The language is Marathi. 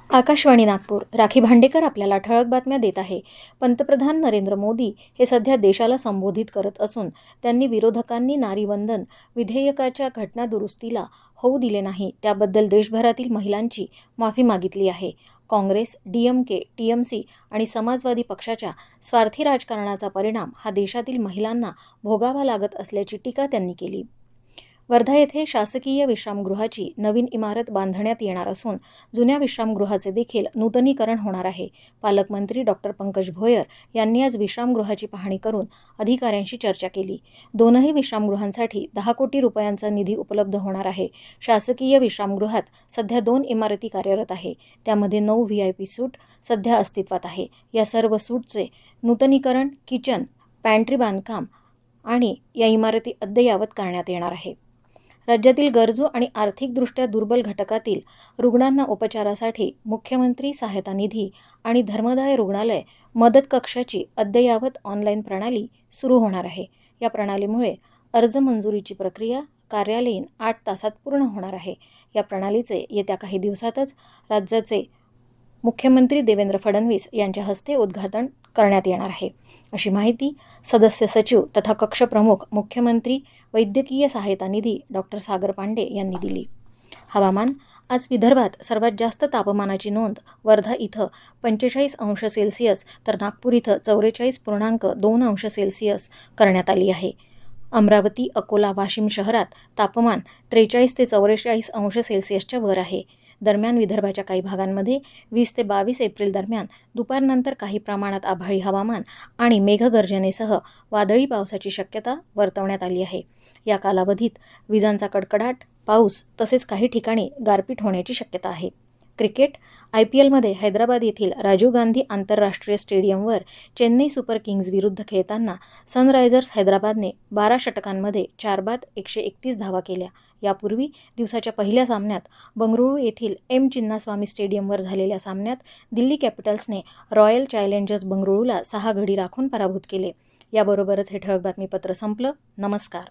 आकाशवाणी नागपूर. राखी भांडेकर आपल्याला ठळक बातम्या देत आहे. पंतप्रधान नरेंद्र मोदी हे सध्या देशाला संबोधित करत असून त्यांनी विरोधकांनी नारीवंदन विधेयकाच्या घटनादुरुस्तीला होऊ दिले नाही त्याबद्दल देशभरातील महिलांची माफी मागितली आहे. काँग्रेस, डीएमके, टीएमसी आणि समाजवादी पक्षाच्या स्वार्थी राजकारणाचा परिणाम हा देशातील महिलांना भोगावा लागत असल्याची टीका त्यांनी केली. वर्धा येथे शासकीय विश्रामगृहाची नवीन इमारत बांधण्यात येणार असून जुन्या विश्रामगृहाचे देखील नूतनीकरण होणार आहे. पालकमंत्री डॉक्टर पंकज भोयर यांनी आज विश्रामगृहाची पाहणी करून अधिकाऱ्यांशी चर्चा केली. दोनही विश्रामगृहांसाठी 10 कोटी रुपयांचा निधी उपलब्ध होणार आहे. शासकीय विश्रामगृहात सध्या 2 इमारती कार्यरत आहे. त्यामध्ये 9 VIP सूट सध्या अस्तित्वात आहे. या सर्व सूटचे नूतनीकरण, किचन, पॅन्ट्री बांधकाम आणि या इमारती अद्ययावत करण्यात येणार आहे. राज्यातील गरजू आणि आर्थिकदृष्ट्या दुर्बल घटकातील रुग्णांना उपचारासाठी मुख्यमंत्री सहायता निधी आणि धर्मदाय रुग्णालय मदत कक्षाची अद्ययावत ऑनलाईन प्रणाली सुरू होणार आहे. या प्रणालीमुळे अर्ज मंजुरीची प्रक्रिया कार्यालयीन 8 तासात पूर्ण होणार आहे. या प्रणालीचे येत्या काही दिवसातच राज्याचे मुख्यमंत्री देवेंद्र फडणवीस यांच्या हस्ते उद्घाटन करण्यात येणार आहे, अशी माहिती सदस्य सचिव तथा कक्षप्रमुख मुख्यमंत्री वैद्यकीय सहायता निधी डॉक्टर सागर पांडे यांनी दिली. हवामान. आज विदर्भात सर्वात जास्त तापमानाची नोंद वर्धा इथं 45°C तर नागपूर इथं 44.2°C करण्यात आली आहे. अमरावती, अकोला, वाशिम शहरात तापमान 43 ते 44°C वर आहे. दरम्यान विदर्भाच्या काही भागांमध्ये 20 ते 22 एप्रिल दरम्यान दुपारनंतर काही प्रमाणात आभाळी हवामान आणि मेघगर्जनेसह वादळी पावसाची शक्यता वर्तवण्यात आली आहे. या कालावधीत विजांचा कडकडाट, पाऊस तसेच काही ठिकाणी गारपीट होण्याची शक्यता आहे. क्रिकेट. IPLमध्ये हैदराबाद येथील राजीव गांधी आंतरराष्ट्रीय स्टेडियमवर चेन्नई सुपर किंग्ज विरुद्ध खेळताना सनरायझर्स हैदराबादने 12 षटकांमध्ये 4 बाद 131 धावा केल्या. यापूर्वी दिवसाच्या पहिल्या सामन्यात बंगळुरू येथील चिन्नास्वामी स्टेडियमवर झालेल्या सामन्यात दिल्ली कॅपिटल्सने रॉयल चॅलेंजर्स बंगळुरूला 6 गडी राखून पराभूत केले. याबरोबरच हे ठळक बातमीपत्र संपलं. नमस्कार.